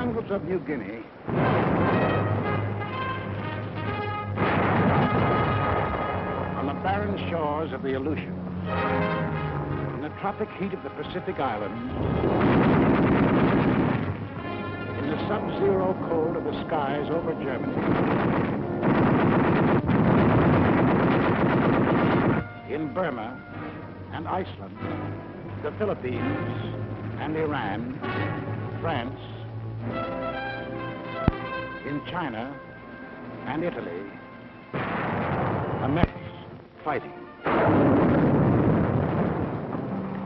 jungles of New Guinea, on the barren shores of the Aleutians, in the tropic heat of the Pacific Islands, in the sub-zero cold of the skies over Germany, in Burma and Iceland, the Philippines and Iran, France, in China and Italy, Americans fighting.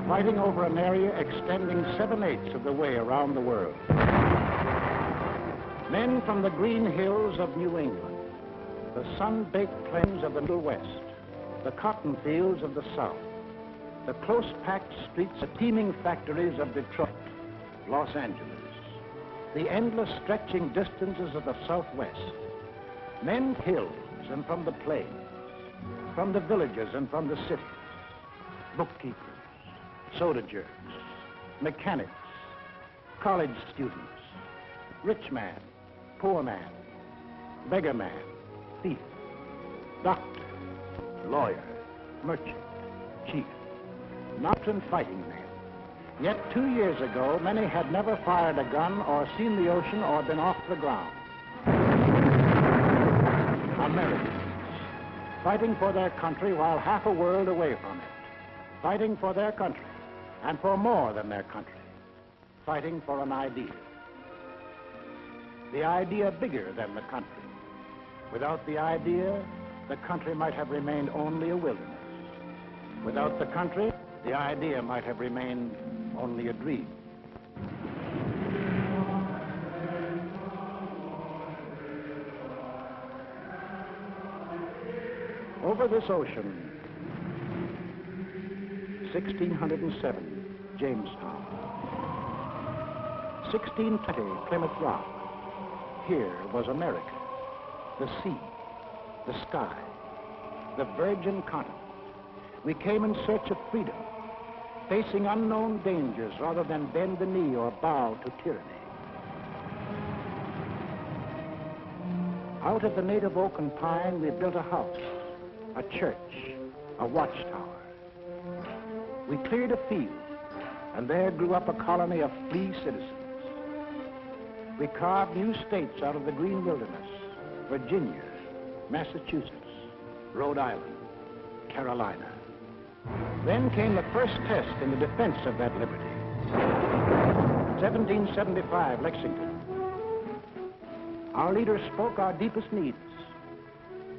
Fighting over an area extending 7/8 of the way around the world. Men from the green hills of New England, the sun-baked plains of the Middle West, the cotton fields of the South, the close-packed streets, the teeming factories of Detroit, Los Angeles, the endless stretching distances of the Southwest, men hills and from the plains, from the villages and from the cities, bookkeepers, soda jerks, mechanics, college students, rich man, poor man, beggar man, thief, doctor, lawyer, merchant, chief, not in fighting men. Yet 2 years ago, many had never fired a gun or seen the ocean or been off the ground. Americans, fighting for their country while half a world away from it. Fighting for their country, and for more than their country. Fighting for an idea. The idea bigger than the country. Without the idea, the country might have remained only a wilderness. Without the country, the idea might have remained only a dream. Over this ocean, 1607, Jamestown. 1620, Plymouth Rock. Here was America, the sea, the sky, the virgin continent. We came in search of freedom, facing unknown dangers rather than bend the knee or bow to tyranny. Out of the native oak and pine, we built a house, a church, a watchtower. We cleared a field, and there grew up a colony of free citizens. We carved new states out of the green wilderness: Virginia, Massachusetts, Rhode Island, Carolina. Then came the first test in the defense of that liberty. 1775, Lexington. Our leaders spoke our deepest needs.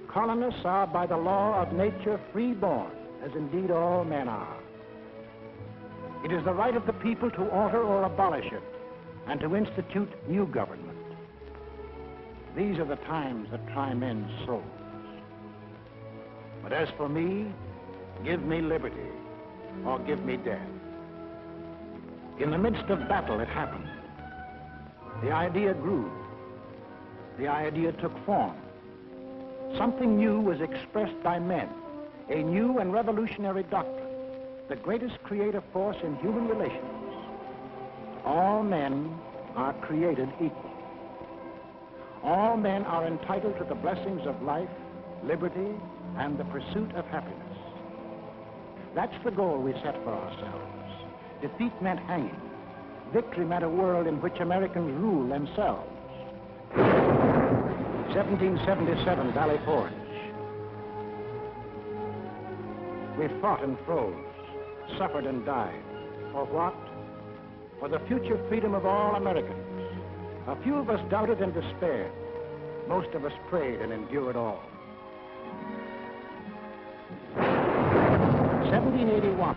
Colonists are by the law of nature free-born, as indeed all men are. It is the right of the people to alter or abolish it, and to institute new government. These are the times that try men's souls. But as for me, give me liberty, or give me death. In the midst of battle, it happened. The idea grew. The idea took form. Something new was expressed by men, a new and revolutionary doctrine, the greatest creative force in human relations. All men are created equal. All men are entitled to the blessings of life, liberty, and the pursuit of happiness. That's the goal we set for ourselves. Defeat meant hanging. Victory meant a world in which Americans rule themselves. 1777, Valley Forge. We fought and froze, suffered and died. For what? For the future freedom of all Americans. A few of us doubted and despaired. Most of us prayed and endured all. 1781.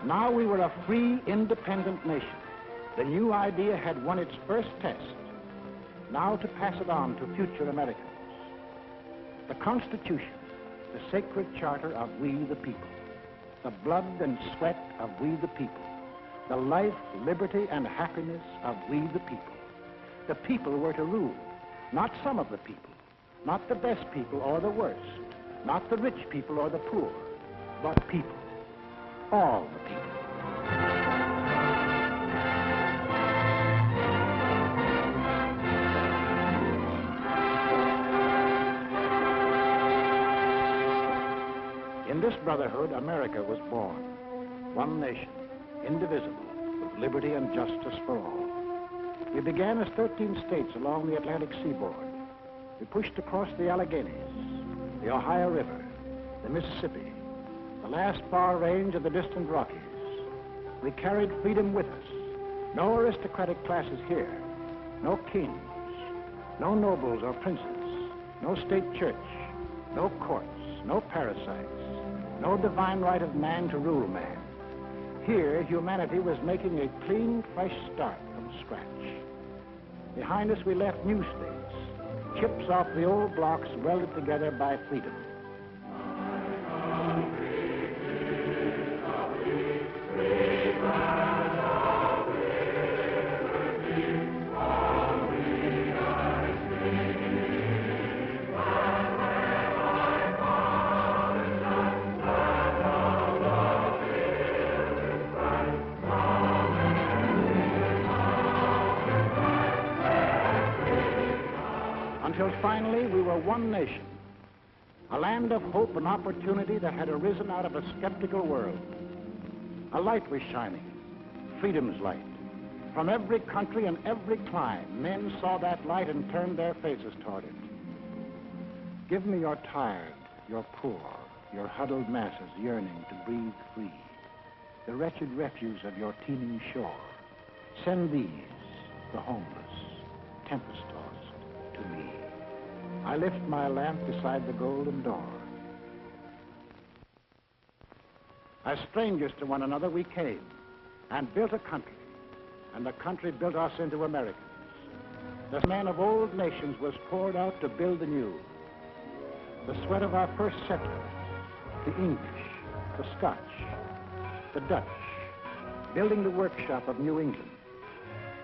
Now we were a free, independent nation. The new idea had won its first test. Now to pass it on to future Americans. The Constitution, the sacred charter of we the people. The blood and sweat of we the people. The life, liberty, and happiness of we the people. The people were to rule, not some of the people, not the best people or the worst, not the rich people or the poor, but people, all the people. In this brotherhood, America was born. One nation, indivisible, with liberty and justice for all. We began as 13 states along the Atlantic seaboard. We pushed across the Alleghenies, the Ohio River, the Mississippi, the last far range of the distant Rockies. We carried freedom with us. No aristocratic classes here, no kings, no nobles or princes, no state church, no courts, no parasites, no divine right of man to rule man. Here, humanity was making a clean, fresh start from scratch. Behind us, we left new states, chips off the old blocks welded together by freedom. Until finally we were one nation, a land of hope and opportunity that had arisen out of a skeptical world. A light was shining, freedom's light. From every country and every clime, men saw that light and turned their faces toward it. Give me your tired, your poor, your huddled masses yearning to breathe free, the wretched refuse of your teeming shore. Send these, the homeless, tempest-tossed, to me. I lift my lamp beside the golden door. As strangers to one another, we came and built a country, and the country built us into Americans. The man of old nations was poured out to build anew. The sweat of our first settlers, the English, the Scotch, the Dutch, building the workshop of New England,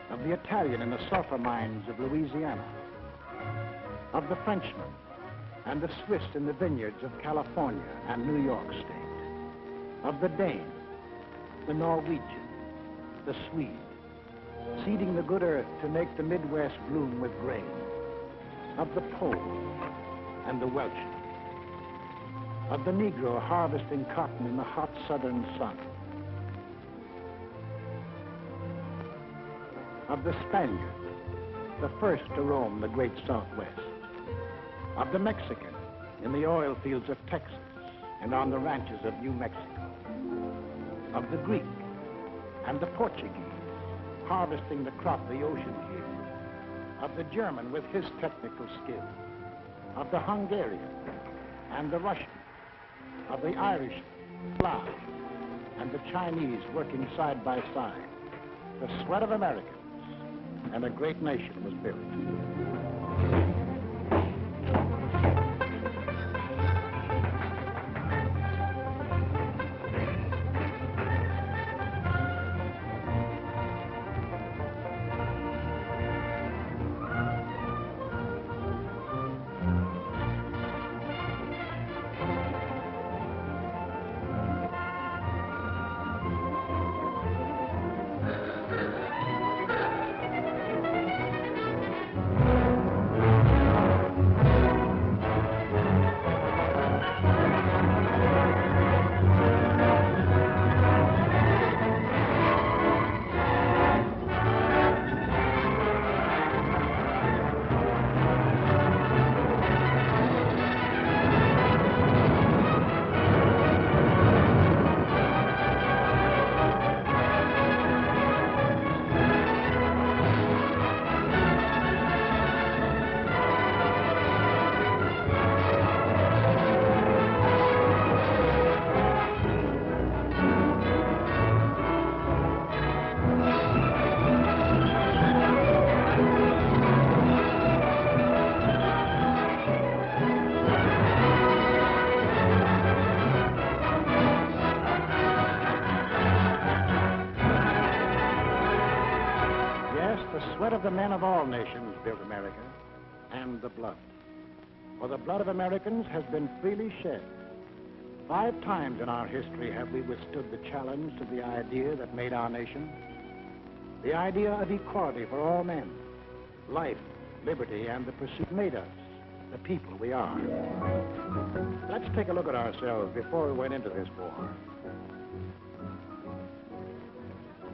of the Italian in the sulfur mines of Louisiana, of the Frenchman and the Swiss in the vineyards of California and New York State, of the Dane, the Norwegian, the Swede, seeding the good earth to make the Midwest bloom with grain, of the Pole and the Welshman, of the Negro harvesting cotton in the hot southern sun, of the Spaniard, the first to roam the great Southwest, of the Mexican in the oil fields of Texas and on the ranches of New Mexico, of the Greek and the Portuguese harvesting the crop the oceans yield, of the German with his technical skill, of the Hungarian and the Russian, of the Irish, Slav, and the Chinese working side by side. The sweat of Americans, and a great nation was built. The sweat of the men of all nations built America, and the blood. For the blood of Americans has been freely shed. 5 times in our history have we withstood the challenge to the idea that made our nation. The idea of equality for all men, life, liberty, and the pursuit made us, the people we are. Let's take a look at ourselves before we went into this war.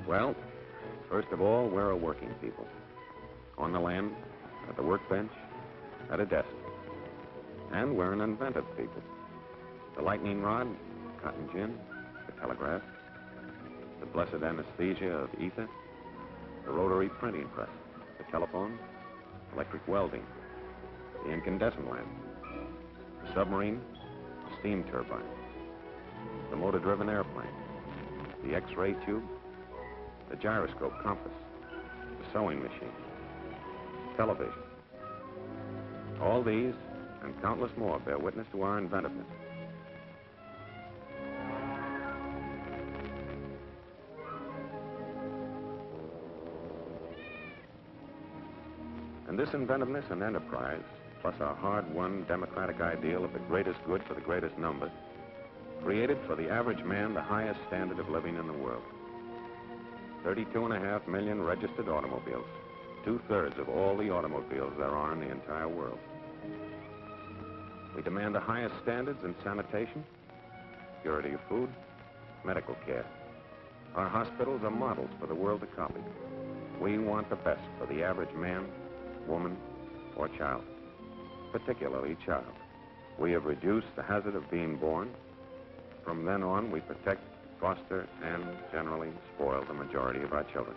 Well, first of all, we're a working people. On the land, at the workbench, at a desk. And we're an inventive people. The lightning rod, cotton gin, the telegraph, the blessed anesthesia of ether, the rotary printing press, the telephone, electric welding, the incandescent lamp, the submarine, the steam turbine, the motor-driven airplane, the X-ray tube, the gyroscope compass, the sewing machine, television. All these and countless more bear witness to our inventiveness. And this inventiveness and enterprise, plus our hard-won democratic ideal of the greatest good for the greatest number, created for the average man the highest standard of living in the world. 32.5 million registered automobiles, 2/3 of all the automobiles there are in the entire world. We demand the highest standards in sanitation, purity of food, medical care. Our hospitals are models for the world to copy. We want the best for the average man, woman, or child, particularly child. We have reduced the hazard of being born. From then on, we protect, foster, and generally spoil the majority of our children.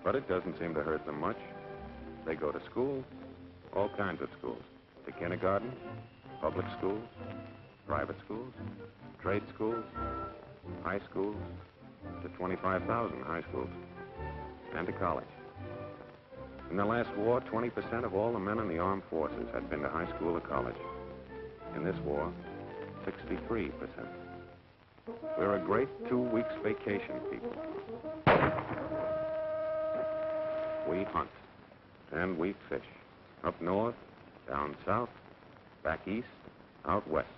But it doesn't seem to hurt them much. They go to school, all kinds of schools, to kindergarten, public schools, private schools, trade schools, high schools, to 25,000 high schools, and to college. In the last war, 20% of all the men in the armed forces had been to high school or college. In this war, 63%. We're a great 2 weeks vacation people. We hunt, and we fish. Up north, down south, back east, out west.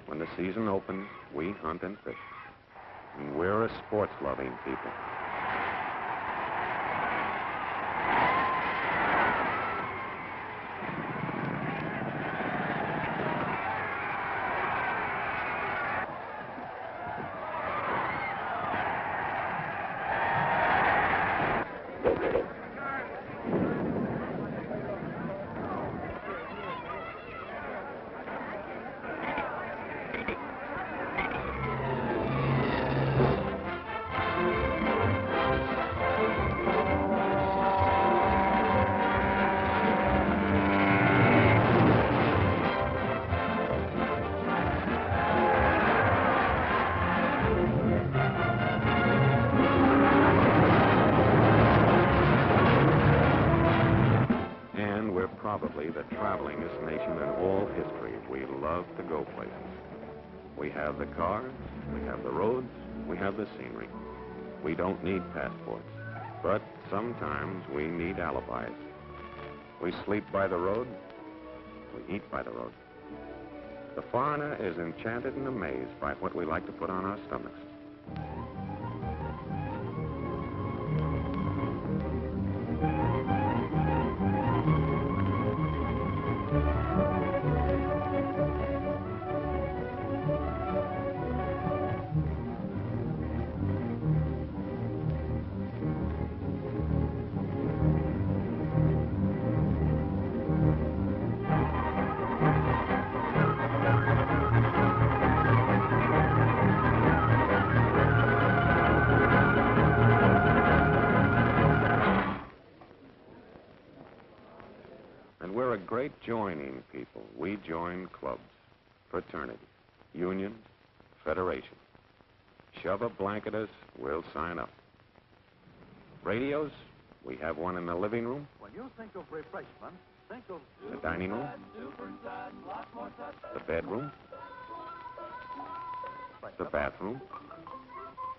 When the season opens, we hunt and fish. And we're a sports-loving people. Probably the travelingest nation in all history. We love to go places. We have the cars, we have the roads, we have the scenery. We don't need passports, but sometimes we need alibis. We sleep by the road, we eat by the road. The foreigner is enchanted and amazed by what we like to put on our stomachs. We're a great joining people. We join clubs, fraternity, unions, federation. Shove a blanket us, we'll sign up. Radios, we have one in the living room. When you think of refreshment, think of the dining room, the bedroom, the bathroom,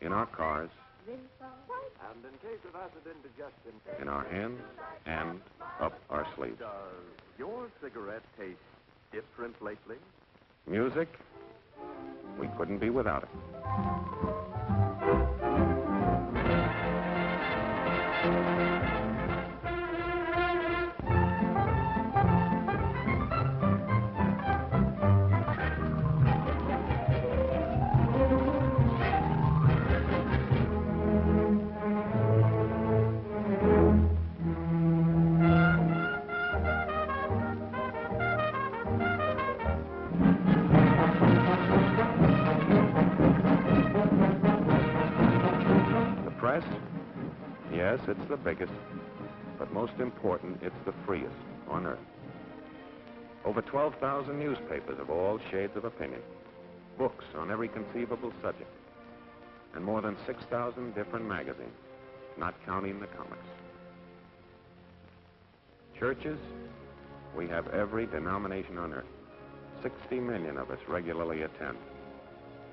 in our cars, and in case of acid indigestion, in our hands, and up our sleeves. Does your cigarette taste different lately? Music, we couldn't be without it. Yes, it's the biggest, but most important, it's the freest on Earth. Over 12,000 newspapers of all shades of opinion, books on every conceivable subject, and more than 6,000 different magazines, not counting the comics. Churches, we have every denomination on Earth. 60 million of us regularly attend,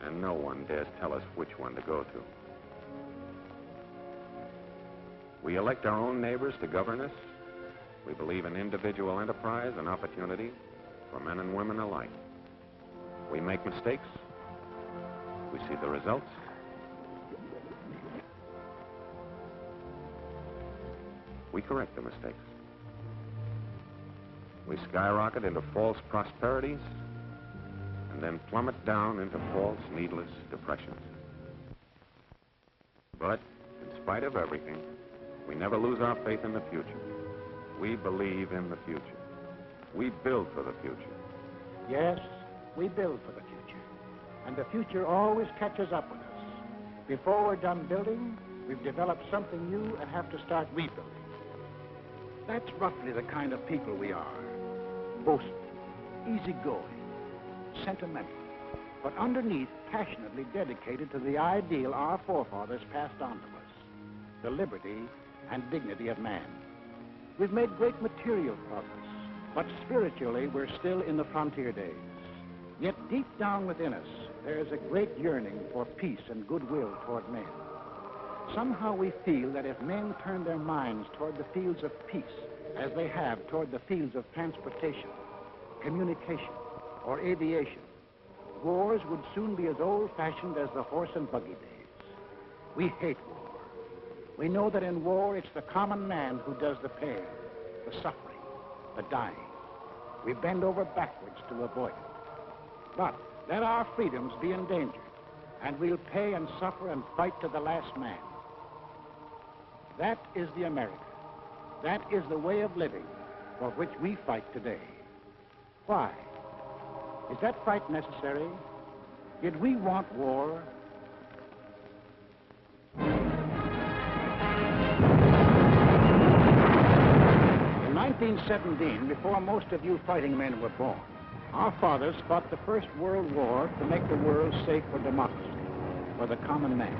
and no one dares tell us which one to go to. We elect our own neighbors to govern us. We believe in individual enterprise and opportunity for men and women alike. We make mistakes. We see the results. We correct the mistakes. We skyrocket into false prosperities and then plummet down into false, needless depressions. But in spite of everything, we never lose our faith in the future. We believe in the future. We build for the future. Yes, we build for the future. And the future always catches up with us. Before we're done building, we've developed something new and have to start rebuilding. That's roughly the kind of people we are. Boastful, easygoing, sentimental, but underneath passionately dedicated to the ideal our forefathers passed on to us, the liberty and dignity of man. We've made great material progress, but spiritually we're still in the frontier days. Yet deep down within us, there is a great yearning for peace and goodwill toward men. Somehow we feel that if men turn their minds toward the fields of peace, as they have toward the fields of transportation, communication, or aviation, wars would soon be as old-fashioned as the horse and buggy days. We hate war. We know that in war, it's the common man who does the pain, the suffering, the dying. We bend over backwards to avoid it. But let our freedoms be endangered, and we'll pay and suffer and fight to the last man. That is the America. That is the way of living for which we fight today. Why? Is that fight necessary? Did we want war? In 1917, before most of you fighting men were born, our fathers fought the First World War to make the world safe for democracy, for the common man.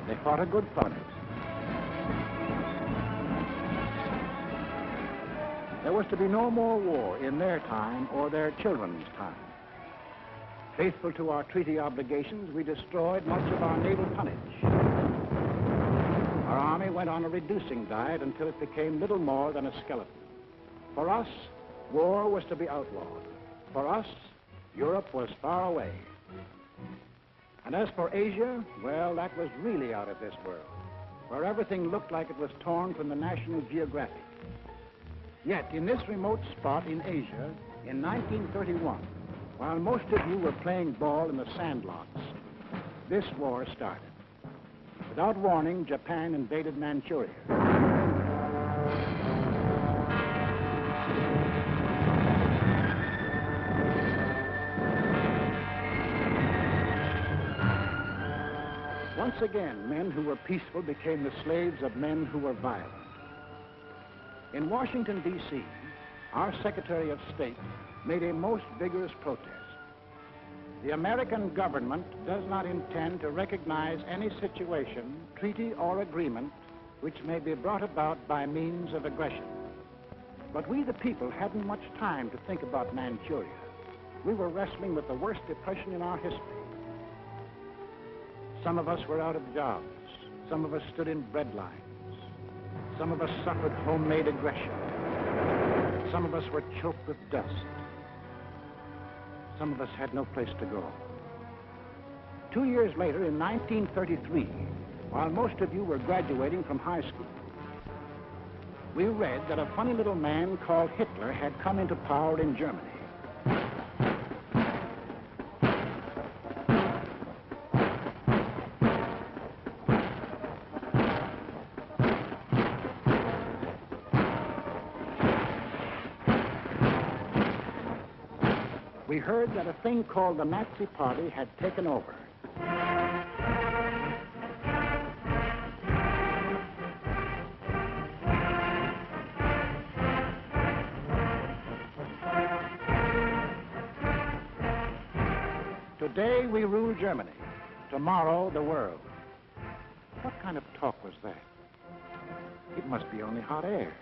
They fought a good fight. There was to be no more war in their time or their children's time. Faithful to our treaty obligations, we destroyed much of our naval tonnage. Our army went on a reducing diet until it became little more than a skeleton. For us, war was to be outlawed. For us, Europe was far away. And as for Asia, well, that was really out of this world, where everything looked like it was torn from the National Geographic. Yet, in this remote spot in Asia, in 1931, while most of you were playing ball in the sandlots, this war started. Without warning, Japan invaded Manchuria. Once again, men who were peaceful became the slaves of men who were violent. In Washington, D.C., our Secretary of State made a most vigorous protest. The American government does not intend to recognize any situation, treaty, or agreement which may be brought about by means of aggression. But we, the people, hadn't much time to think about Manchuria. We were wrestling with the worst depression in our history. Some of us were out of jobs. Some of us stood in bread lines. Some of us suffered homemade aggression. Some of us were choked with dust. Some of us had no place to go. 2 years later, in 1933, while most of you were graduating from high school, we read that a funny little man called Hitler had come into power in Germany. We heard that a thing called the Nazi Party had taken over. Today we rule Germany, tomorrow the world. What kind of talk was that? It must be only hot air.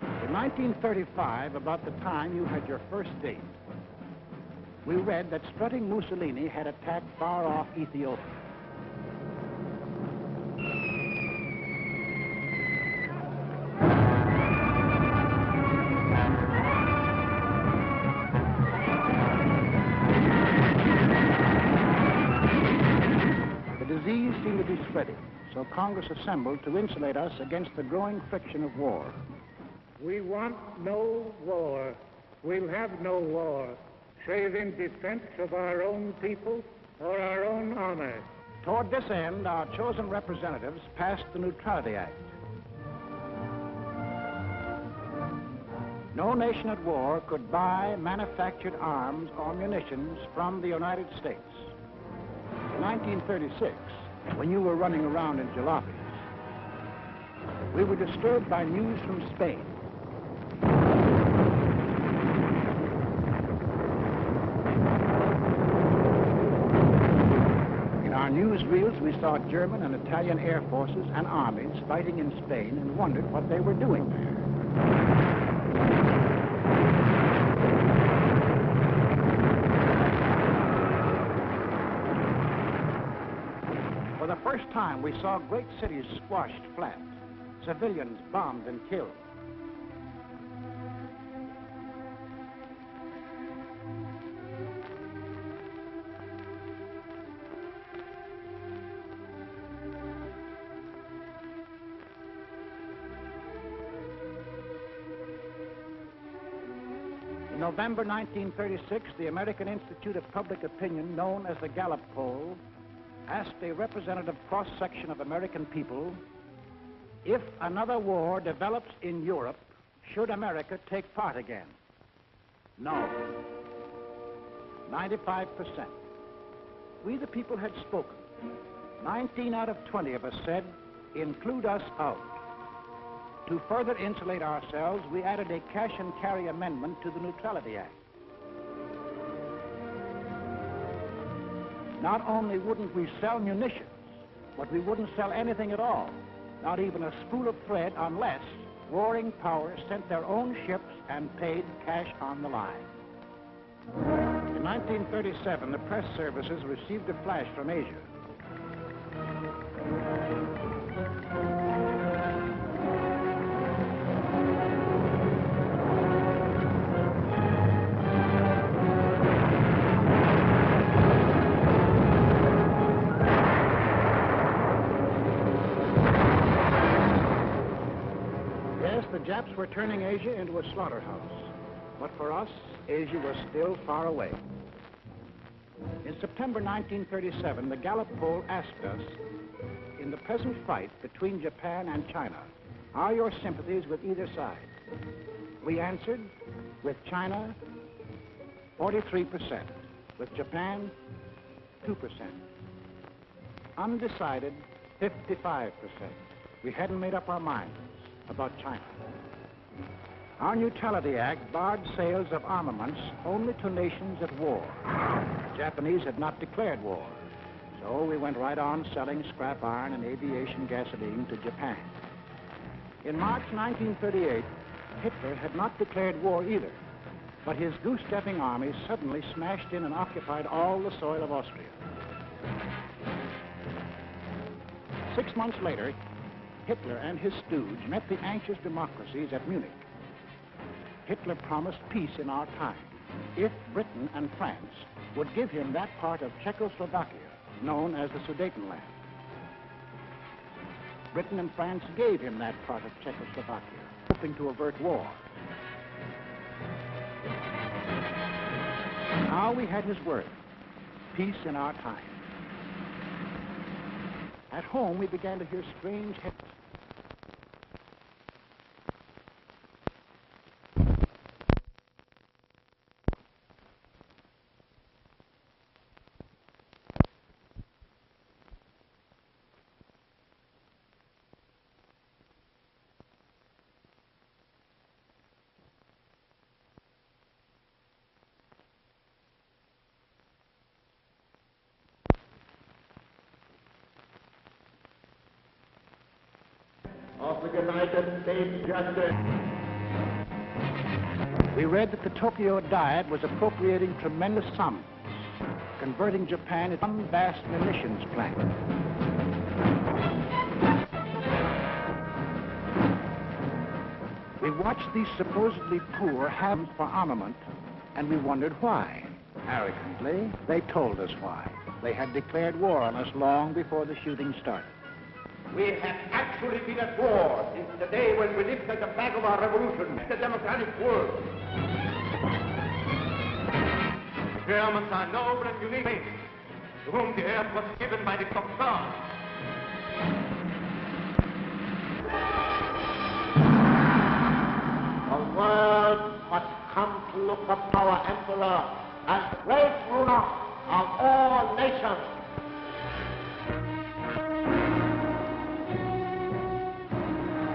In 1935, about the time you had your first date, we read that strutting Mussolini had attacked far-off Ethiopia. The disease seemed to be spreading, so Congress assembled to insulate us against the growing friction of war. We want no war. We'll have no war, save in defense of our own people or our own honor. Toward this end, our chosen representatives passed the Neutrality Act. No nation at war could buy manufactured arms or munitions from the United States. In 1936, when you were running around in jalopies, we were disturbed by news from Spain. In our newsreels, we saw German and Italian air forces and armies fighting in Spain and wondered what they were doing there. For the first time, we saw great cities squashed flat, civilians bombed and killed. In November 1936, the American Institute of Public Opinion, known as the Gallup Poll, asked a representative cross-section of American people, if another war develops in Europe, should America take part again? No. 95%. We the people had spoken. 19 out of 20 of us said, include us out. To further insulate ourselves, we added a cash and carry amendment to the Neutrality Act. Not only wouldn't we sell munitions, but we wouldn't sell anything at all, not even a spool of thread, unless warring powers sent their own ships and paid cash on the line. In 1937, the press services received a flash from Asia. The Japs were turning Asia into a slaughterhouse. But for us, Asia was still far away. In September 1937, the Gallup poll asked us, in the present fight between Japan and China, are your sympathies with either side? We answered, with China, 43%. With Japan, 2%. Undecided, 55%. We hadn't made up our minds about China. Our Neutrality Act barred sales of armaments only to nations at war. The Japanese had not declared war, so we went right on selling scrap iron and aviation gasoline to Japan. In March 1938, Hitler had not declared war either, but his goose-stepping army suddenly smashed in and occupied all the soil of Austria. 6 months later, Hitler and his stooge met the anxious democracies at Munich. Hitler promised peace in our time if Britain and France would give him that part of Czechoslovakia known as the Sudetenland. Britain and France gave him that part of Czechoslovakia, hoping to avert war. Now we had his word, peace in our time. At home, we began to hear strange hits. of the United States justice. We read that the Tokyo Diet was appropriating tremendous sums, converting Japan into one vast munitions plant. We watched these supposedly poor have for armament, and we wondered why. Arrogantly, they told us why. They had declared war on us long before the shooting started. We have actually been at war since the day when we lifted the flag of our revolution, the democratic world. The Germans are noble and unique race, to whom the earth was given by the compelled. The world must come to look upon our emperor as the great ruler of all nations.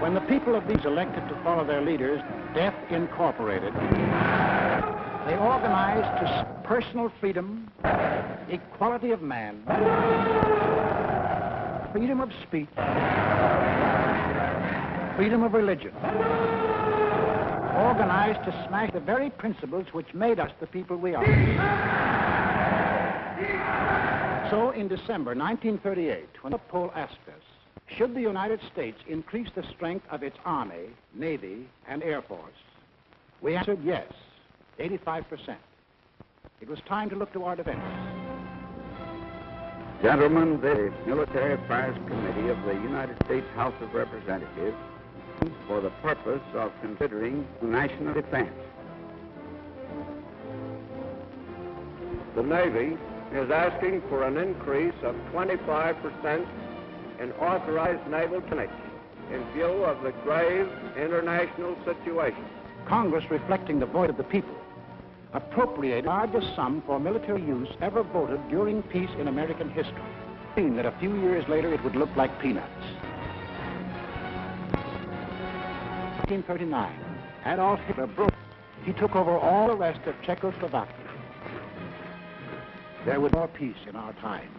When the people of these elected to follow their leaders, Death Incorporated, they organized to personal freedom, equality of man, freedom of speech, freedom of religion, organized to smash the very principles which made us the people we are. So in December 1938, when the poll asked us, should the United States increase the strength of its Army, Navy, and Air Force, we answered yes, 85%. It was time to look to our defense. Gentlemen, the Military Affairs Committee of the United States House of Representatives for the purpose of considering national defense. The Navy is asking for an increase of 25% in authorized naval tonnage in view of the grave international situation. Congress, reflecting the voice of the people, appropriated the largest sum for military use ever voted during peace in American history, meaning that a few years later it would look like peanuts. 1939, Adolf Hitler broke. He took over all the rest of Czechoslovakia. There was more peace in our time.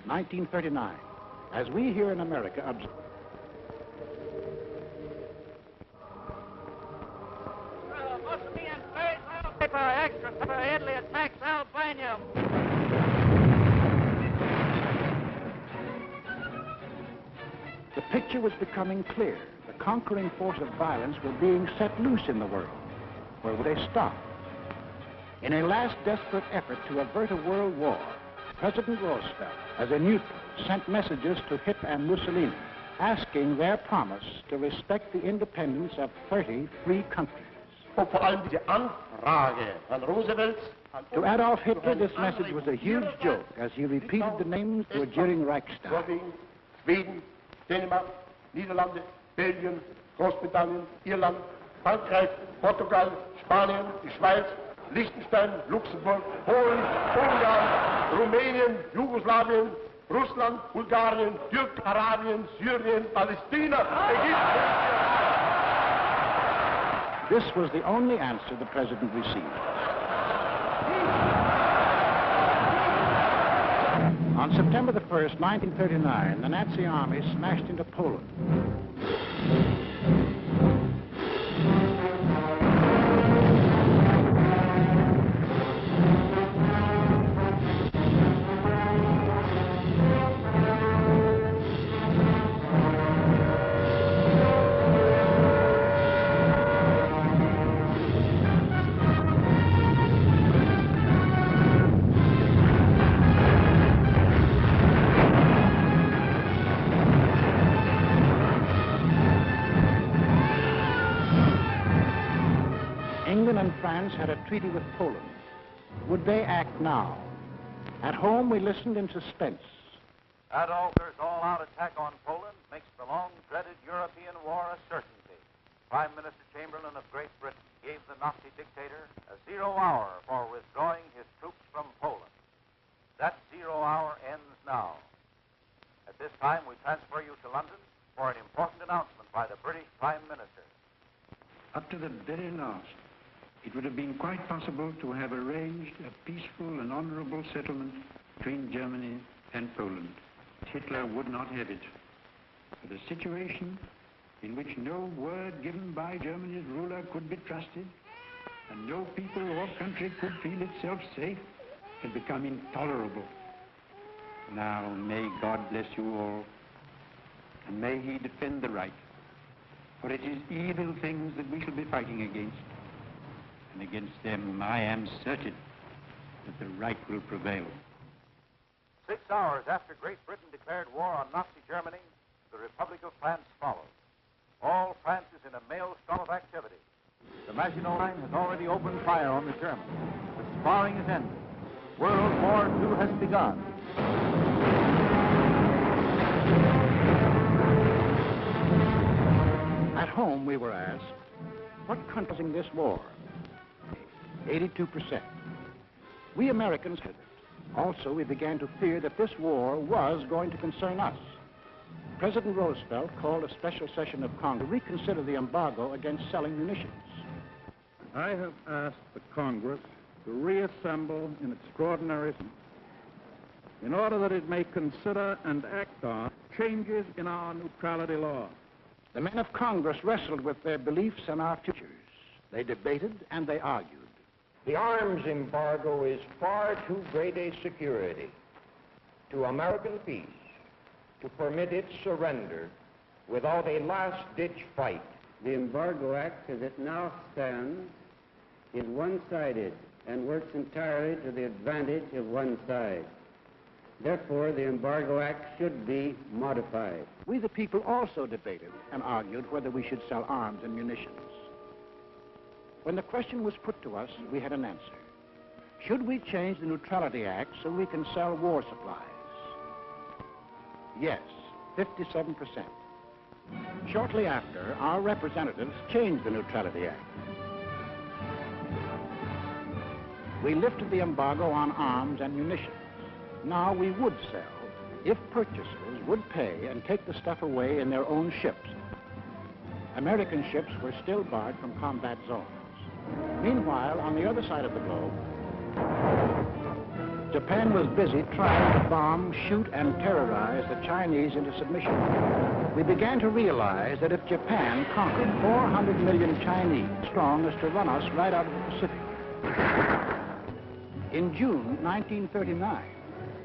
1939, as we here in America observe. Mussolini and Space paper extra for Italy attacks Albania. The picture was becoming clear. The conquering force of violence were being set loose in the world. Where would they stop? In a last desperate effort to avert a world war, President Roosevelt, as a neutral, sent messages to Hitler and Mussolini, asking their promise to respect the independence of 30 free countries. To Adolf Hitler, this message was a huge joke as he repeated the names to a jeering Reichstag. Sweden, Denmark, Niederlande, Belgien, Großbritannien, Irland, Frankreich, Portugal, Spanien, die Schweiz, Liechtenstein, Luxemburg, Polen, Ungarn, Rumänien, Jugoslawien, Russland, Bulgarien, Türkei, Arabien, Syrien, Palästina, Ägypten. This was the only answer the president received. On September the 1st, 1939, the Nazi army smashed into Poland. England and France had a treaty with Poland. Would they act now? At home, we listened in suspense. Adolf Hitler's all-out attack on Poland makes the long-dreaded European war a certainty. Prime Minister Chamberlain of Great Britain gave the Nazi dictator a 0 hour for withdrawing his troops from Poland. That 0 hour ends now. At this time, we transfer you to London for an important announcement by the British Prime Minister. Up to the very last, it would have been quite possible to have arranged a peaceful and honorable settlement between Germany and Poland. Hitler would not have it. But a situation in which no word given by Germany's ruler could be trusted, and no people or country could feel itself safe, had become intolerable. Now, may God bless you all, and may He defend the right, for it is evil things that we shall be fighting against, and against them I am certain that the right will prevail. 6 hours after Great Britain declared war on Nazi Germany, the Republic of France followed. All France is in a maelstrom of activity. The Maginot Line has already opened fire on the Germans. The sparring is ended. World War II has begun. At home, we were asked, what country is in this war? 82%. We Americans had it. Also, we began to fear that this war was going to concern us. President Roosevelt called a special session of Congress to reconsider the embargo against selling munitions. I have asked the Congress to reassemble in extraordinary session in order that it may consider and act on changes in our neutrality law. The men of Congress wrestled with their beliefs and our futures. They debated and they argued. The arms embargo is far too great a security to American peace to permit its surrender without a last-ditch fight. The Embargo Act, as it now stands, is one-sided and works entirely to the advantage of one side. Therefore, the Embargo Act should be modified. We, the people, also debated and argued whether we should sell arms and munitions. When the question was put to us, we had an answer. Should we change the Neutrality Act so we can sell war supplies? Yes, 57%. Shortly after, our representatives changed the Neutrality Act. We lifted the embargo on arms and munitions. Now we would sell if purchasers would pay and take the stuff away in their own ships. American ships were still barred from combat zones. Meanwhile, on the other side of the globe, Japan was busy trying to bomb, shoot, and terrorize the Chinese into submission. We began to realize that if Japan conquered 400 million Chinese, strong as to run us right out of the Pacific. In June 1939,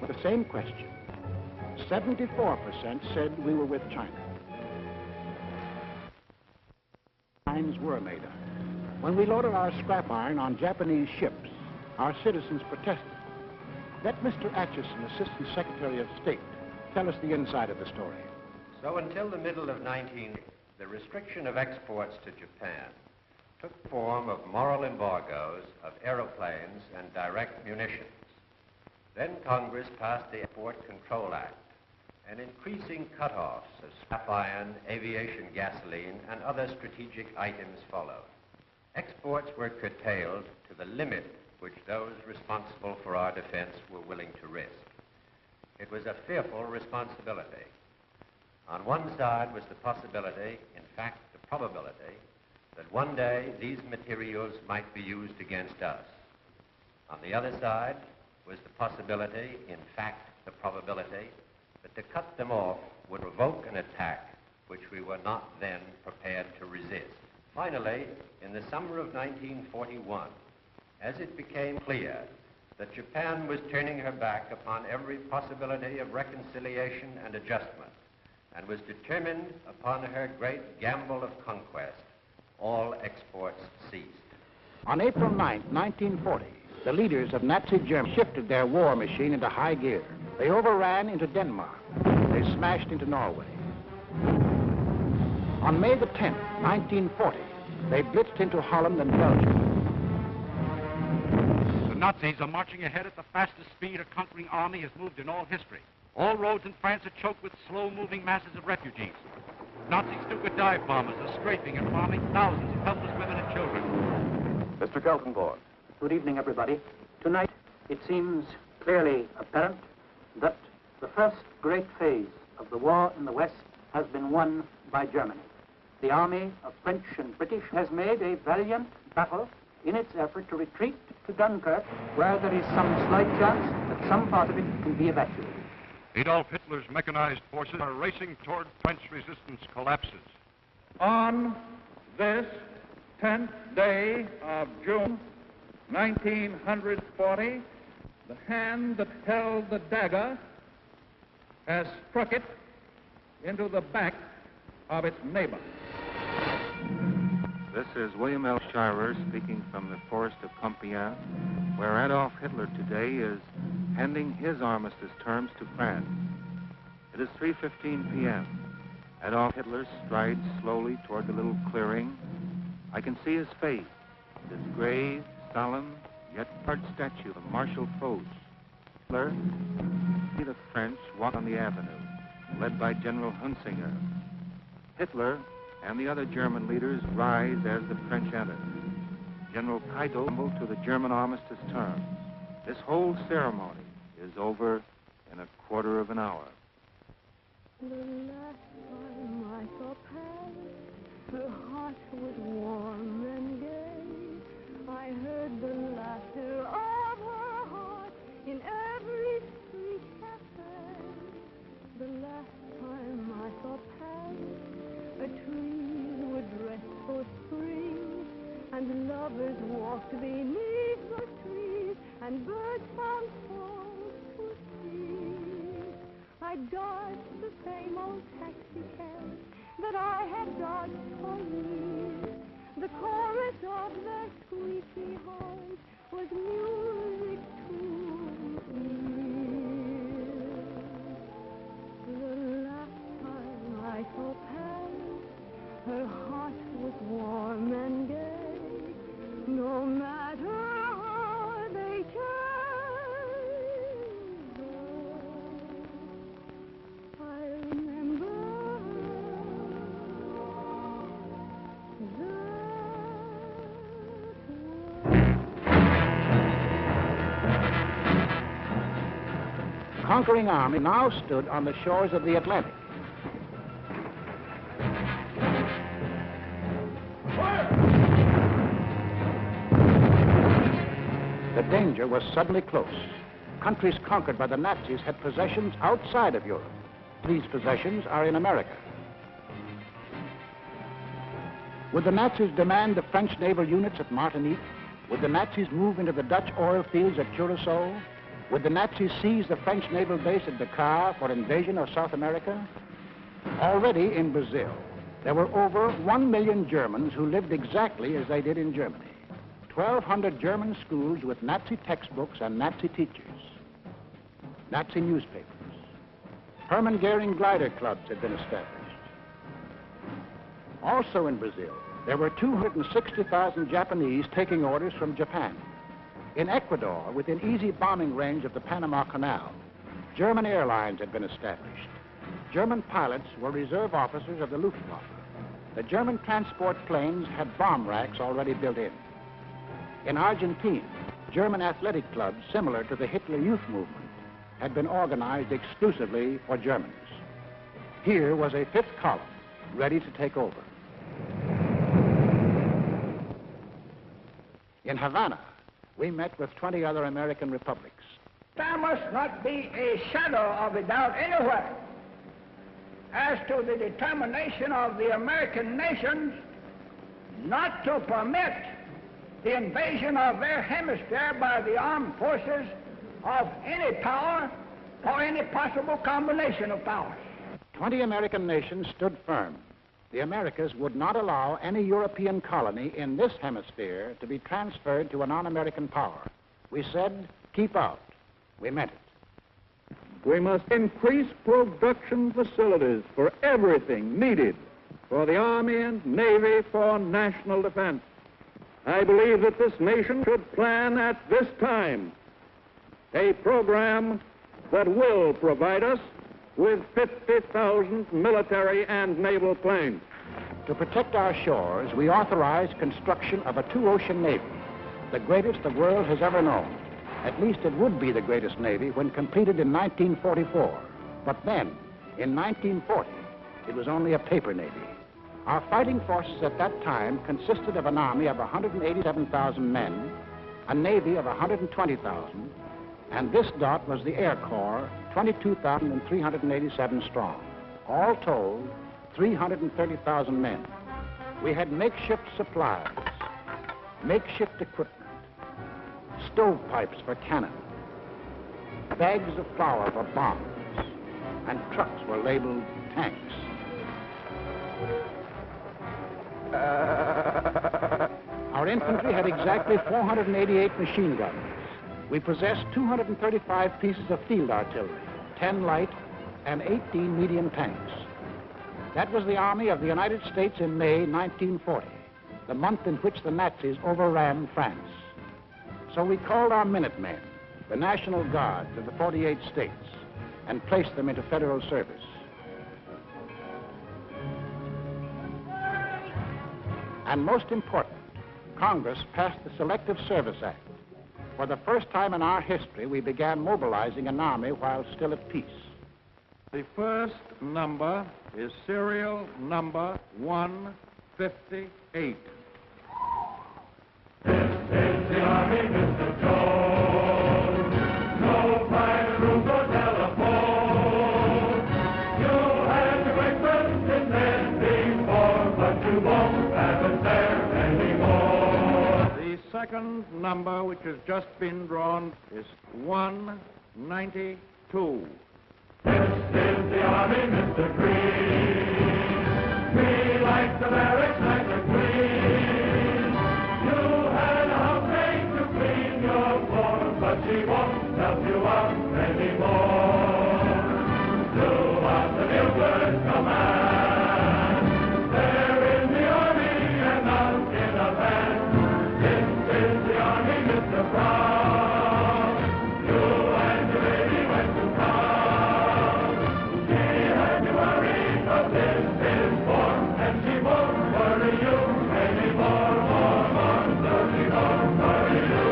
with the same question, 74% said we were with China. Lines were made up. When we loaded our scrap iron on Japanese ships, our citizens protested. Let Mr. Atchison, Assistant Secretary of State, tell us the inside of the story. So until the middle of 1980, the restriction of exports to Japan took the form of moral embargoes of aeroplanes and direct munitions. Then Congress passed the Export Control Act, and increasing cutoffs of scrap iron, aviation gasoline, and other strategic items followed. Exports were curtailed to the limit which those responsible for our defense were willing to risk. It was a fearful responsibility. On one side was the possibility, in fact the probability, that one day these materials might be used against us. On the other side was the possibility, in fact the probability, that to cut them off would provoke an attack which we were not then prepared to resist. Finally, in the summer of 1941, as it became clear that Japan was turning her back upon every possibility of reconciliation and adjustment, and was determined upon her great gamble of conquest, all exports ceased. On April 9, 1940, the leaders of Nazi Germany shifted their war machine into high gear. They overran into Denmark. They smashed into Norway. On May the 10th, 1940, they blitzed into Holland and Belgium. The Nazis are marching ahead at the fastest speed a conquering army has moved in all history. All roads in France are choked with slow-moving masses of refugees. Nazi Stuka dive bombers are strafing and bombing thousands of helpless women and children. Mr. Kaltenborn. Good evening, everybody. Tonight, it seems clearly apparent that the first great phase of the war in the West has been won by Germany. The army of French and British has made a valiant battle in its effort to retreat to Dunkirk, where there is some slight chance that some part of it can be evacuated. Adolf Hitler's mechanized forces are racing toward French resistance collapses. On this 10th day of June, 1940, the hand that held the dagger has struck it into the back of its neighbor. This is William L. Shirer speaking from the forest of Compiègne, where Adolf Hitler today is handing his armistice terms to France. It is 3:15 p.m. Adolf Hitler strides slowly toward the little clearing. I can see his face, his grave, solemn, yet hard statue of martial Foch. Hitler, see the French walk on the avenue, led by General Hunsinger. Hitler and the other German leaders rise as the French enter. General Keitel mumbled to the German armistice terms. This whole ceremony is over in a quarter of an hour. The last time I saw Paris, her heart was warm and gay. I heard the laughter of her heart in every street cafe. The last time I saw Paris, a tree would rest for spring, and lovers walked beneath the trees, and birds found songs to sing. I dodged the same old taxi cab that I had dodged for years. The chorus of their squeaky horns was music to me. The last time I saw Paris, her heart was warm and gay. No matter how they change, I remember The conquering army now stood on the shores of the Atlantic. The danger was suddenly close. Countries conquered by the Nazis had possessions outside of Europe. These possessions are in America. Would the Nazis demand the French naval units at Martinique? Would the Nazis move into the Dutch oil fields at Curacao? Would the Nazis seize the French naval base at Dakar for invasion of South America? Already in Brazil, there were over 1 million Germans who lived exactly as they did in Germany. 1,200 German schools with Nazi textbooks and Nazi teachers. Nazi newspapers. Hermann Goering glider clubs had been established. Also in Brazil, there were 260,000 Japanese taking orders from Japan. In Ecuador, within easy bombing range of the Panama Canal, German airlines had been established. German pilots were reserve officers of the Luftwaffe. The German transport planes had bomb racks already built in. In Argentina, German athletic clubs similar to the Hitler Youth Movement had been organized exclusively for Germans. Here was a fifth column ready to take over. In Havana, we met with 20 other American republics. There must not be a shadow of a doubt anywhere as to the determination of the American nations not to permit the invasion of their hemisphere by the armed forces of any power or any possible combination of powers. 20 American nations stood firm. The Americas would not allow any European colony in this hemisphere to be transferred to a non-American power. We said, keep out. We meant it. We must increase production facilities for everything needed for the Army and Navy for national defense. I believe that this nation should plan at this time a program that will provide us with 50,000 military and naval planes. To protect our shores, we authorized construction of a two-ocean navy, the greatest the world has ever known. At least it would be the greatest navy when completed in 1944. But then, in 1940, it was only a paper navy. Our fighting forces at that time consisted of an army of 187,000 men, a navy of 120,000, And this dot was the Air Corps, 22,387 strong. All told, 330,000 men. We had makeshift supplies, makeshift equipment, stovepipes for cannon, bags of flour for bombs, and trucks were labeled tanks. Our infantry had exactly 488 machine guns. We possessed 235 pieces of field artillery, 10 light and 18 medium tanks. That was the Army of the United States in May 1940, the month in which the Nazis overran France. So we called our Minutemen, the National Guard of the 48 states, and placed them into federal service. And most important, Congress passed the Selective Service Act. For the first time in our history, we began mobilizing an army while still at peace. The first number is serial number 158. This is the Army, Mr. Jones. No private rooms or telephone. You had your breakfast in bed before, but you won't have it there anymore. The second number, which has just been drawn, is 192. This is the Army, Mr. Green. We like the barracks nice and clean. You had a housemaid to clean your floor, but she won't help you out anymore. Do what the Buford commands. They're in the Army and out in a band. This is the Army, Mr. Brown. You and your baby went to town. She had you worried, but this is warm, and she won't worry you anymore. She won't worry you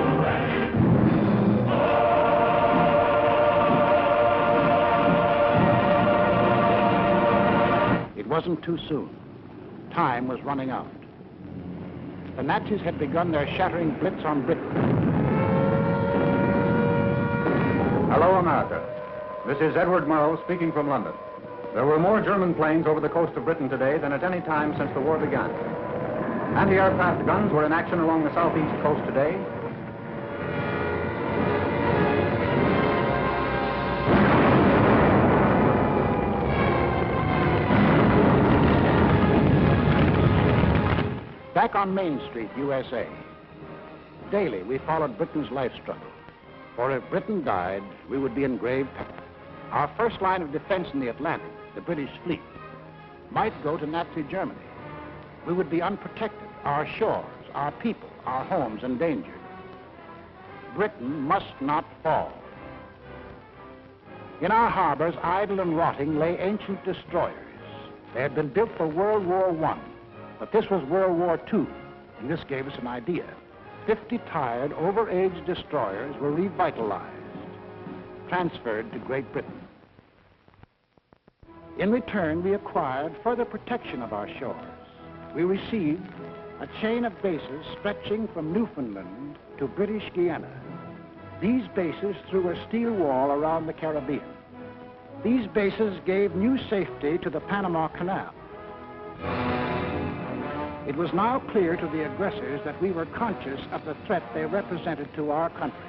anymore. It wasn't too soon. Time was running out. The Nazis had begun their shattering blitz on Britain. Hello, America. This is Edward Murrow speaking from London. There were more German planes over the coast of Britain today than at any time since the war began. Anti-aircraft guns were in action along the southeast coast today. Back on Main Street, USA, daily we followed Britain's life struggle. For if Britain died, we would be in grave peril. Our first line of defense in the Atlantic, the British fleet, might go to Nazi Germany. We would be unprotected, our shores, our people, our homes endangered. Britain must not fall. In our harbors, idle and rotting, lay ancient destroyers. They had been built for World War I, but this was World War II, and this gave us an idea. 50 tired, over-aged destroyers were revitalized, transferred to Great Britain. In return, we acquired further protection of our shores. We received a chain of bases stretching from Newfoundland to British Guiana. These bases threw a steel wall around the Caribbean. These bases gave new safety to the Panama Canal. It was now clear to the aggressors that we were conscious of the threat they represented to our country.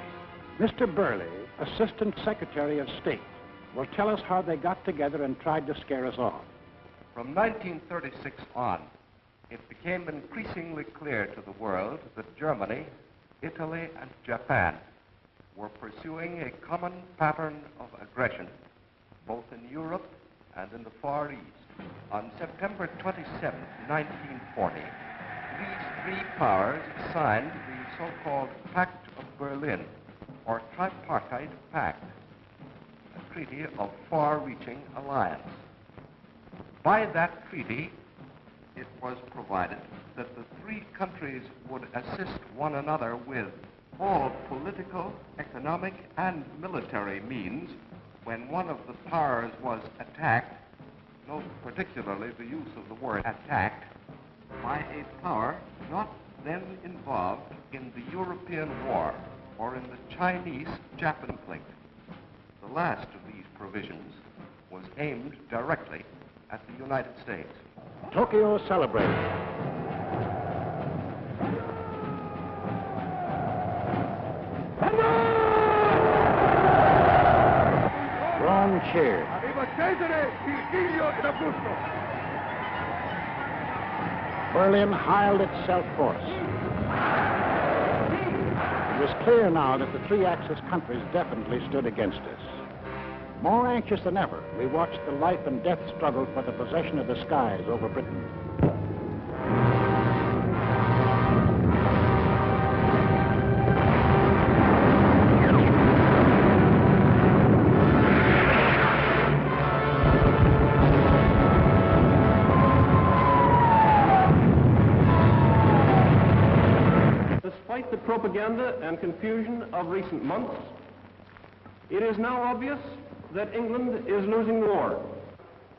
Mr. Burley, Assistant Secretary of State, will tell us how they got together and tried to scare us off. From 1936 on, it became increasingly clear to the world that Germany, Italy, and Japan were pursuing a common pattern of aggression, both in Europe and in the Far East. On September 27, 1940, these three powers signed the so-called Pact of Berlin, or Tripartite Pact, a treaty of far-reaching alliance. By that treaty, it was provided that the three countries would assist one another with all political, economic, and military means when one of the powers was attacked. Note particularly the use of the word attacked, by a power not then involved in the European war. or in the Chinese-Japan plate. The last of these provisions was aimed directly at the United States. Tokyo celebrated. Rome cheered. Berlin hired itself forth. It was clear now that the three Axis countries definitely stood against us. More anxious than ever, we watched the life and death struggle for the possession of the skies over Britain. Despite the propaganda and confusion of recent months, it is now obvious that England is losing the war.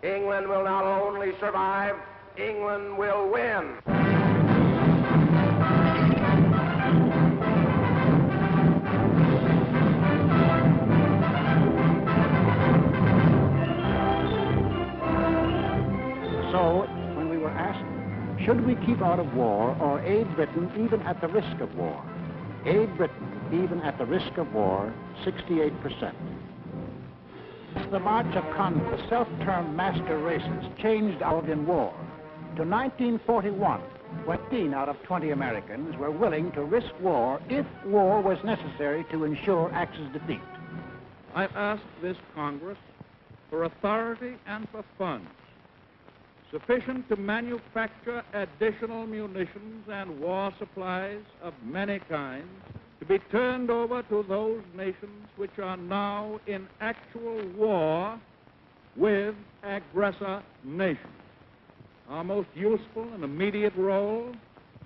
England will not only survive, England will win. So, when we were asked, should we keep out of war or aid Britain even at the risk of war? Aid Britain even at the risk of war, 68%. The march of the self-termed master races changed out in war. To 1941, 15 out of 20 Americans were willing to risk war if war was necessary to ensure Axis defeat. I've asked this Congress for authority and for funds sufficient to manufacture additional munitions and war supplies of many kinds to be turned over to those nations which are now in actual war with aggressor nations. Our most useful and immediate role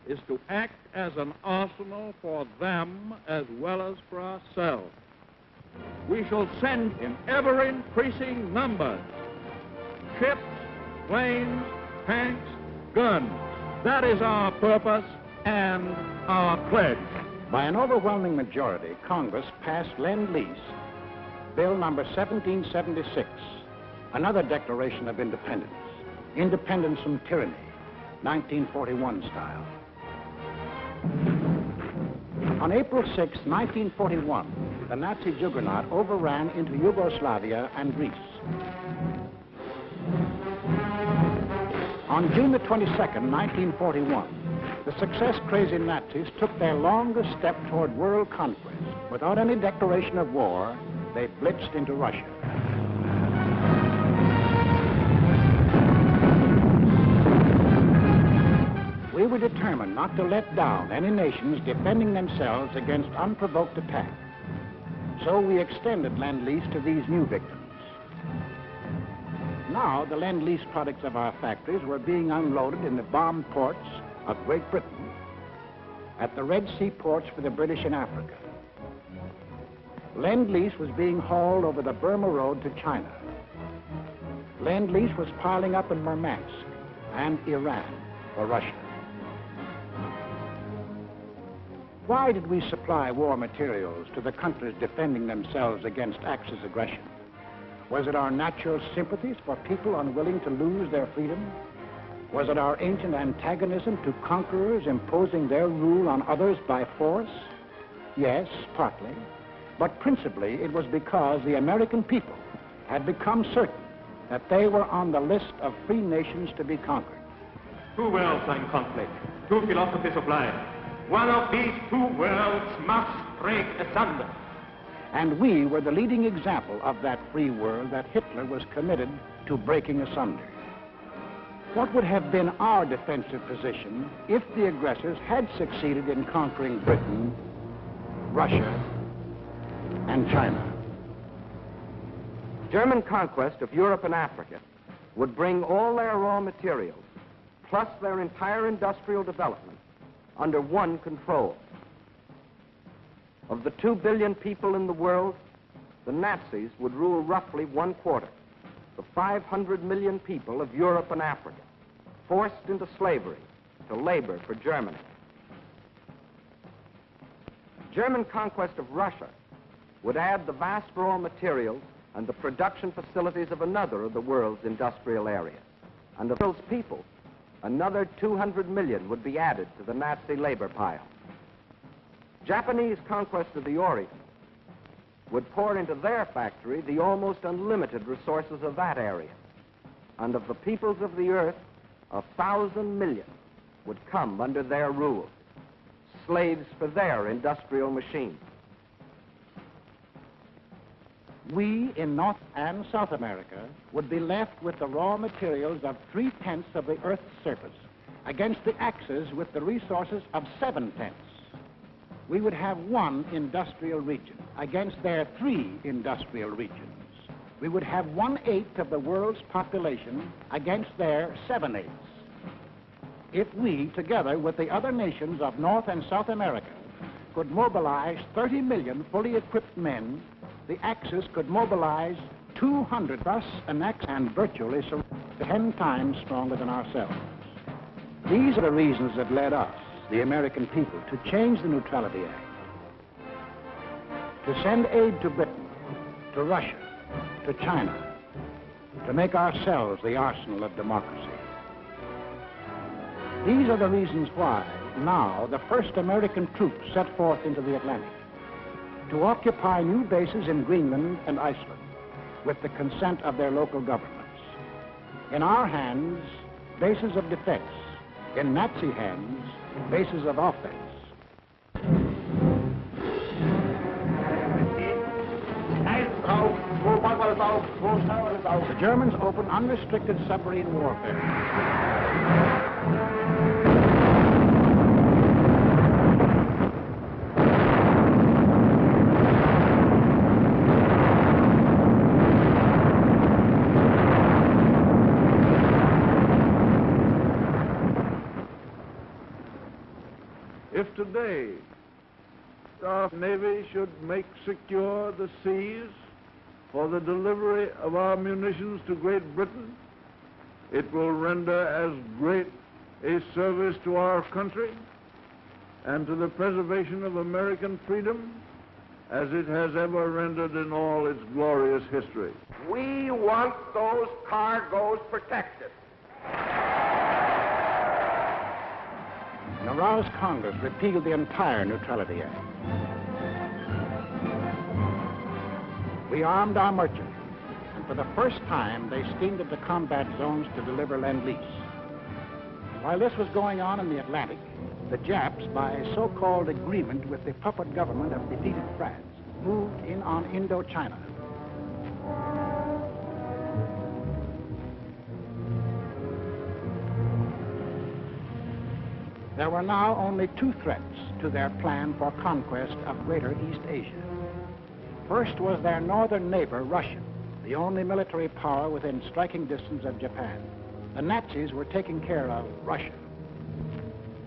is to act as an arsenal for them as well as for ourselves. We shall send in ever-increasing numbers ships, planes, tanks, guns. That is our purpose and our pledge. By an overwhelming majority, Congress passed Lend-Lease, Bill number 1776, another declaration of independence. Independence from tyranny, 1941 style. On April 6, 1941, the Nazi juggernaut overran into Yugoslavia and Greece. On June the 22nd, 1941, the success-crazy Nazis took their longest step toward world conquest. Without any declaration of war, they blitzed into Russia. We were determined not to let down any nations defending themselves against unprovoked attack. So we extended Lend-Lease to these new victims. Now, the Lend-Lease products of our factories were being unloaded in the bombed ports of Great Britain, at the Red Sea ports for the British in Africa. Lend-Lease was being hauled over the Burma Road to China. Lend-Lease was piling up in Murmansk and Iran for Russia. Why did we supply war materials to the countries defending themselves against Axis aggression? Was it our natural sympathies for people unwilling to lose their freedom? Was it our ancient antagonism to conquerors imposing their rule on others by force? Yes, partly. But principally, it was because the American people had become certain that they were on the list of free nations to be conquered. Two worlds are in conflict, two philosophies of life. One of these two worlds must break asunder. And we were the leading example of that free world that Hitler was committed to breaking asunder. What would have been our defensive position if the aggressors had succeeded in conquering Britain, Russia, and China? German conquest of Europe and Africa would bring all their raw materials, plus their entire industrial development, under one control. Of the 2 billion people in the world, the Nazis would rule roughly 1/4. The 500 million people of Europe and Africa, forced into slavery to labor for Germany. German conquest of Russia would add the vast raw materials and the production facilities of another of the world's industrial areas. And of those people, another 200 million would be added to the Nazi labor pile. Japanese conquest of the Orient would pour into their factory the almost unlimited resources of that area. And of the peoples of the earth, 1,000 million would come under their rule, slaves for their industrial machines. We in North and South America would be left with the raw materials of 3/10 of the Earth's surface against the Axis with the resources of 7/10. We would have one industrial region against their 3 industrial regions. We would have 1/8 of the world's population against their 7/8. If we, together with the other nations of North and South America, could mobilize 30 million fully equipped men, the Axis could mobilize 200 us and virtually 10 times stronger than ourselves. These are the reasons that led us, the American people, to change the Neutrality Act, to send aid to Britain, to Russia, to China, to make ourselves the arsenal of democracy. These are the reasons why now the first American troops set forth into the Atlantic to occupy new bases in Greenland and Iceland with the consent of their local governments. In our hands, bases of defense. In Nazi hands, bases of offense. The Germans opened unrestricted submarine warfare. If today our Navy should make secure the seas for the delivery of our munitions to Great Britain, it will render as great a service to our country and to the preservation of American freedom as it has ever rendered in all its glorious history. We want those cargoes protected. An aroused Congress repealed the entire Neutrality Act. We armed our merchants, and for the first time they steamed into combat zones to deliver Lend-Lease. While this was going on in the Atlantic, the Japs, by a so-called agreement with the puppet government of defeated France, moved in on Indochina. There were now only 2 threats to their plan for conquest of Greater East Asia. First was their northern neighbor, Russia, the only military power within striking distance of Japan. The Nazis were taking care of Russia.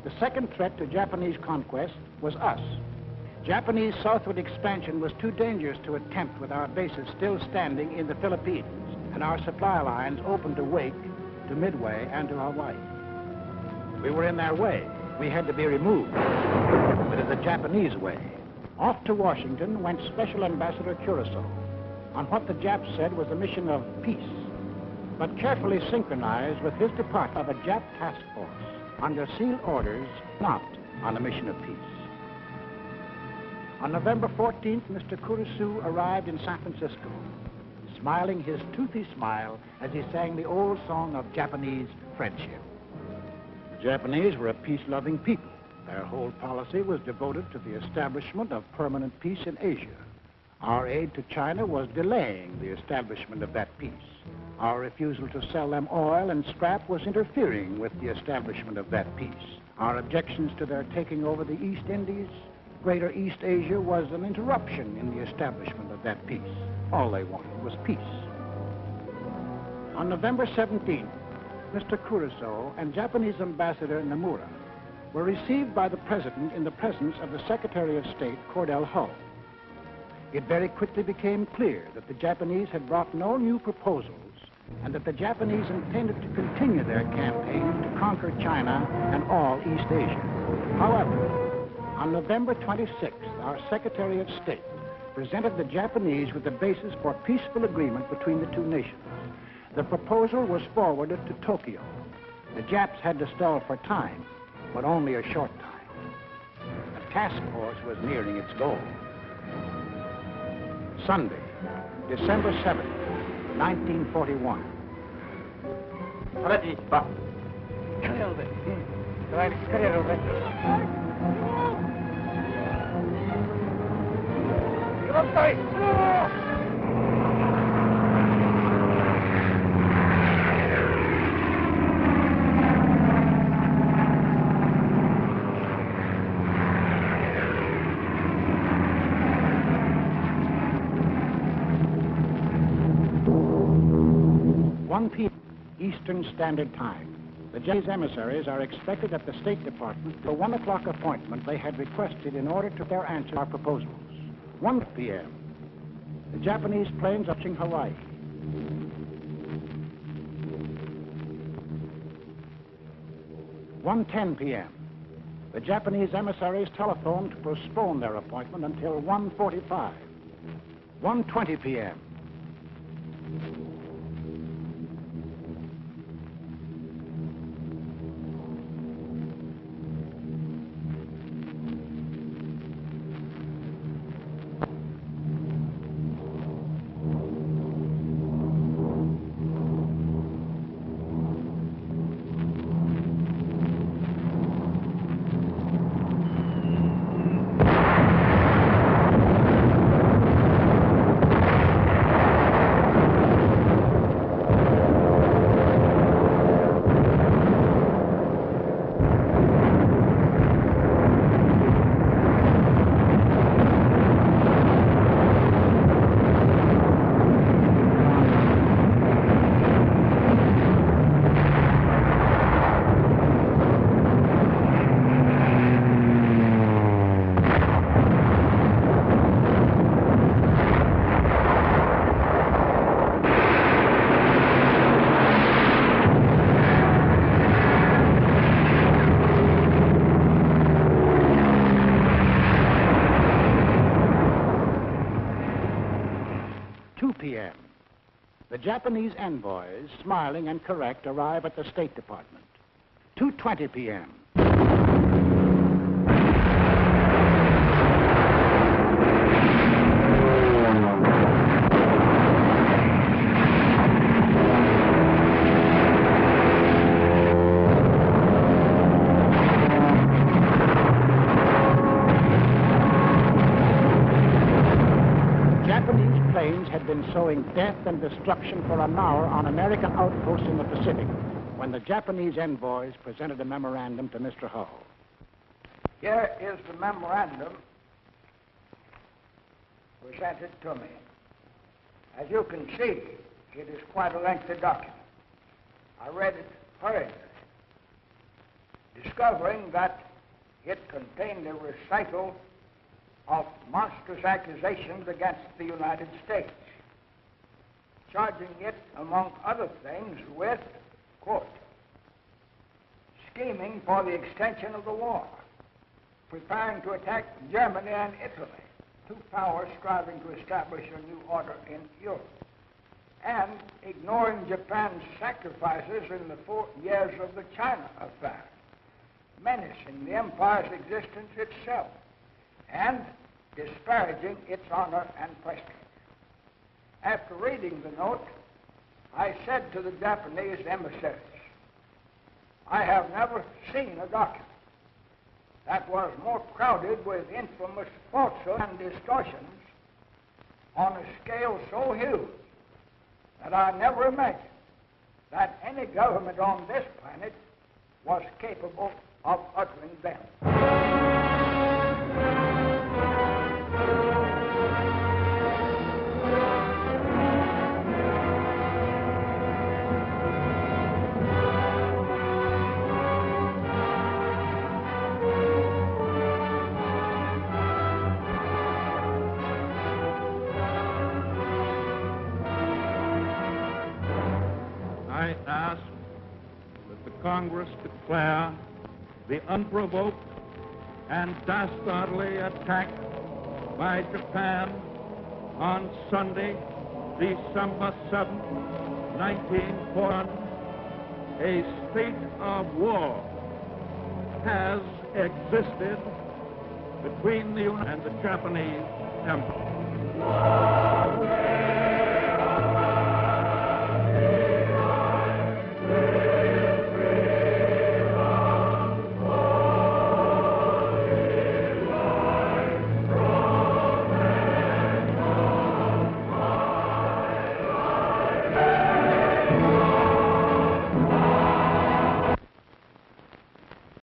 The second threat to Japanese conquest was us. Japanese southward expansion was too dangerous to attempt with our bases still standing in the Philippines and our supply lines open to Wake, to Midway, and to Hawaii. We were in their way. We had to be removed. But in the Japanese way. Off to Washington went Special Ambassador Curacao on what the Japs said was a mission of peace, but carefully synchronized with his department of a Jap task force under sealed orders, not on a mission of peace. On November 14th, Mr. Curacao arrived in San Francisco, smiling his toothy smile as he sang the old song of Japanese friendship. The Japanese were a peace-loving people. Their whole policy was devoted to the establishment of permanent peace in Asia. Our aid to China was delaying the establishment of that peace. Our refusal to sell them oil and scrap was interfering with the establishment of that peace. Our objections to their taking over the East Indies, Greater East Asia, was an interruption in the establishment of that peace. All they wanted was peace. On November 17th, Mr. Curacao and Japanese Ambassador Nomura were received by the President in the presence of the Secretary of State, Cordell Hull. It very quickly became clear that the Japanese had brought no new proposals and that the Japanese intended to continue their campaign to conquer China and all East Asia. However, On November 26th, our Secretary of State presented the Japanese with the basis for peaceful agreement between the two nations. The proposal was forwarded to Tokyo. The Japs had to stall for time, but only a short time. The task force was nearing its goal. Sunday, December 7th, 1941. Eastern Standard Time. The Japanese emissaries are expected at the State Department for 1 o'clock appointment they had requested in order to their answer to our proposals. 1 p.m. The Japanese planes are touching Hawaii. (1:10 p.m.) The Japanese emissaries telephoned to postpone their appointment until 1:45. 1:20 p.m. The Japanese envoys, smiling and correct, arrive at the State Department. 2:20 p.m. Had been sowing death and destruction for an hour on American outposts in the Pacific when the Japanese envoys presented a memorandum to Mr. Hull. Here is the memorandum presented to me. As you can see, it is quite a lengthy document. I read it hurriedly, discovering that it contained a recital of monstrous accusations against the United States, charging it, among other things, with, quote, scheming for the extension of the war, preparing to attack Germany and Italy, two powers striving to establish a new order in Europe, and ignoring Japan's sacrifices in the 4 years of the China affair, menacing the empire's existence itself, and disparaging its honor and prestige. After reading the note, I said to the Japanese emissaries, I have never seen a document that was more crowded with infamous falsehoods and distortions on a scale so huge that I never imagined that any government on this planet was capable of uttering them. I ask that the Congress declare the unprovoked, and dastardly attack by Japan on Sunday, December 7, 1941, a state of war has existed between the United and the Japanese Empire.